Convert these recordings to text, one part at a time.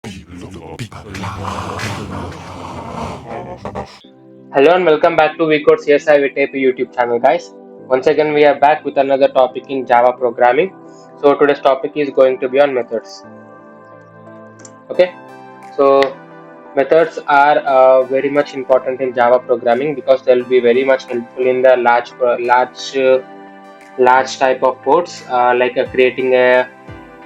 Hello and welcome back to Vit-Ap Vit-Ap YouTube channel, guys. Once again, we are back with another topic in Java programming. So today's topic is going to be on methods. Okay, so methods are very much important in Java programming because they will be very much helpful in the large type of codes, like creating a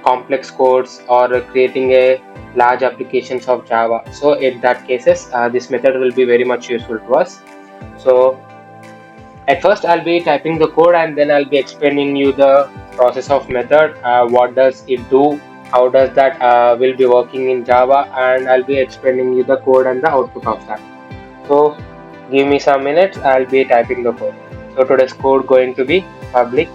complex codes or creating a large applications of Java. So in that cases, this method will be very much useful to us. So at first, I'll be typing the code and then I'll be explaining you the process of method. What does it do? How does that will be working in Java? And I'll be explaining you the code and the output of that. So give me some minutes. I'll be typing the code. So today's code going to be public.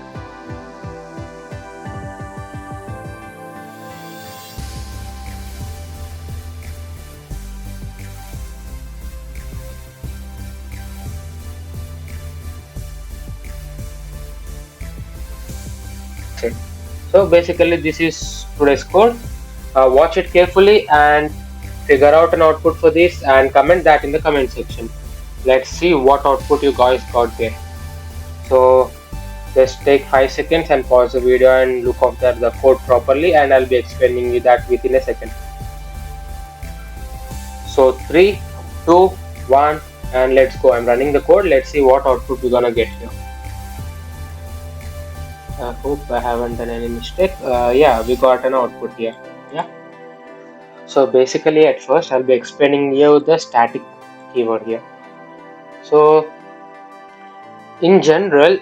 So basically, this is today's code. Watch it carefully and figure out an output for this and comment that in the comment section. Let's see what output you guys got there. So just take 5 seconds and pause the video and look after the code properly, and I'll be explaining you that within a second. So 3, 2, 1 and let's go. I'm running the code. Let's see what output we're gonna get here. I hope I haven't done any mistake. Yeah, we got an output here. Yeah. So basically at first I'll be explaining you the static keyword here. So in general,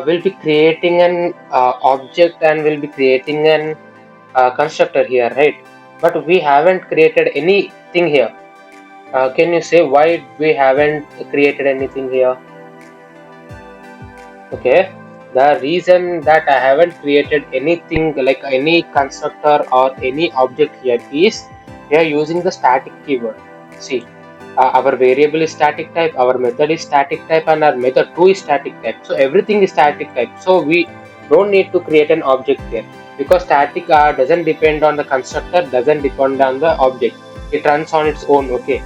we'll be creating an object and we'll be creating an constructor here, right? But we haven't created anything here. Can you say why we haven't created anything here? Okay, the reason that I haven't created anything like any constructor or any object here is we are using the static keyword. See, our variable is static type, our method is static type, and our method 2 is static type. So everything is static type. So we don't need to create an object here because static doesn't depend on the constructor, doesn't depend on the object. It runs on its own. Okay,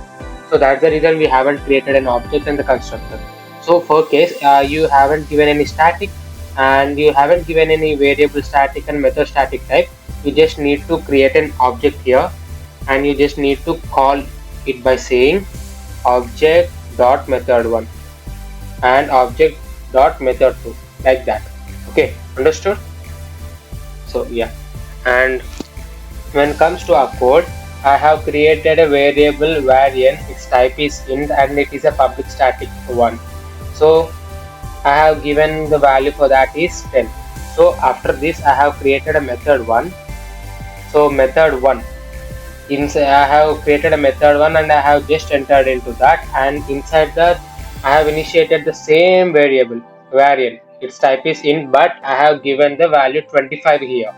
so that's the reason we haven't created an object and the constructor. So for case you haven't given any static and you haven't given any variable static and method static type, you just need to create an object here and you just need to call it by saying object dot method 1 and object dot method 2, like that. Okay, understood? So yeah, and when it comes to our code, I have created a variable variant. Its type is int and it is a public static one. So I have given the value for that is 10. So after this I have created a method 1. So method 1, inside I have created a method 1 and I have just entered into that, and inside that I have initiated the same variable variant. Its type is int, but I have given the value 25 here.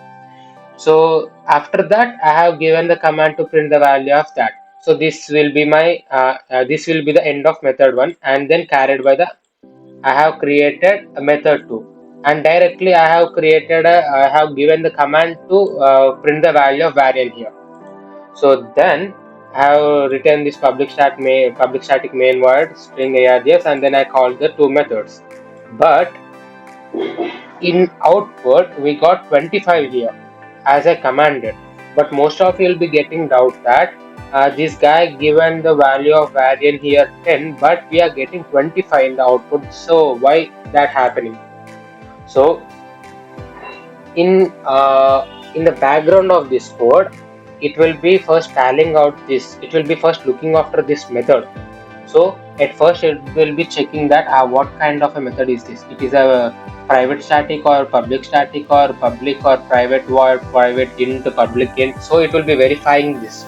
So after that I have given the command to print the value of that. So this will be my this will be the end of method 1, and then carried by the I have created a method 2, and directly I have given the command to print the value of variant here. So then I have written this public static main void string args, and then I called the two methods. But in output we got 25 here as I commanded, but most of you will be getting doubt that this guy given the value of variant here 10, but we are getting 25 in the output. So why that happening? So in the background of this code, it will be first tallying out this. It will be first looking after this method. So at first it will be checking that what kind of a method is this. It is a private static or public static or public or private void, private int, public int. So it will be verifying this.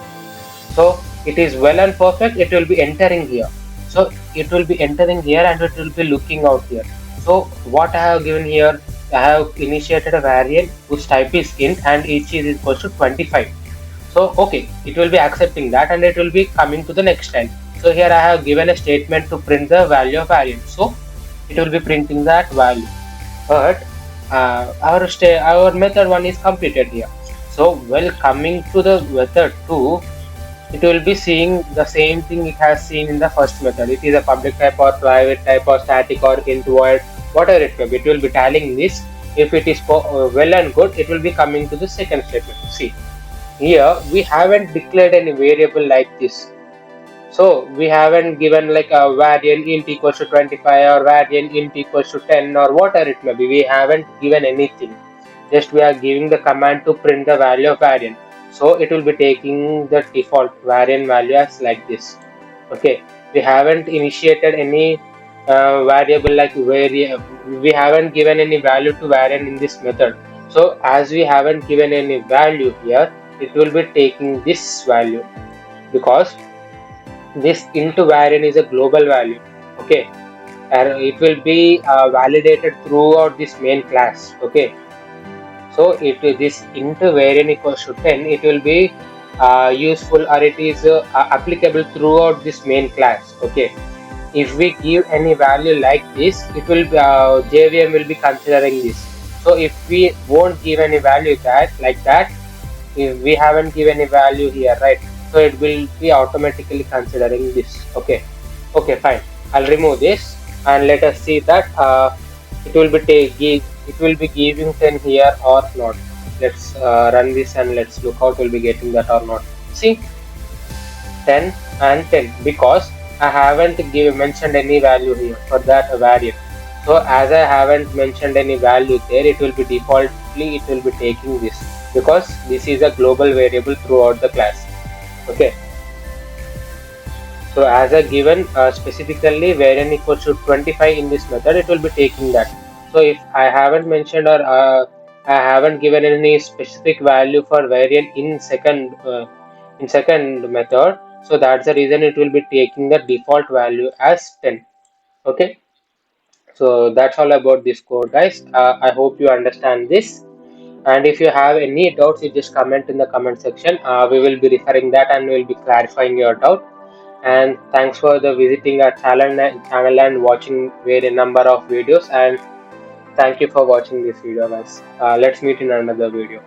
So it is well and perfect. It will be entering here. So it will be entering here and it will be looking out here. So what I have given here, I have initiated a variant whose type is int and each is equal to 25. So okay, it will be accepting that and it will be coming to the next line. So here I have given a statement to print the value of variant. So it will be printing that value. But our method 1 is completed here. So while coming to the method 2, it will be seeing the same thing it has seen in the first method. It is a public type or private type or static or int void, whatever it may be. It will be telling this. If it is well and good, it will be coming to the second statement. See, here we haven't declared any variable like this. So we haven't given like a variant int equals to 25 or variant int equals to 10 or whatever it may be. We haven't given anything. Just we are giving the command to print the value of variant. So it will be taking the default variant value as like this. Okay. We haven't initiated any variable like we haven't given any value to variant in this method. So as we haven't given any value here, it will be taking this value because this into variant is a global value. Okay, and it will be validated throughout this main class. Okay, so if this into variant equals to 10, it will be useful, or it is applicable throughout this main class. Okay, if we give any value like this, it will be, JVM will be considering this. So if we won't give any value that like that, if we haven't given a value here, right, so it will be automatically considering this. Okay, okay, fine, I'll remove this and let us see that it will be it will be giving 10 here or not. Let's run this and let's look how it will be getting that or not. See, 10 and 10 because I haven't mentioned any value here for that variant. So as I haven't mentioned any value there, it will be defaultly it will be taking this because this is a global variable throughout the class. Okay. So as a given specifically variant equals to 25 in this method, it will be taking that. So if I haven't mentioned or I haven't given any specific value for variant in second method, so that's the reason it will be taking the default value as 10. Okay. So that's all about this code, guys. I hope you understand this. And if you have any doubts, you just comment in the comment section. We will be referring that and we'll be clarifying your doubt. And thanks for the visiting our channel and watching a number of videos. And thank you for watching this video, guys. Let's meet in another video.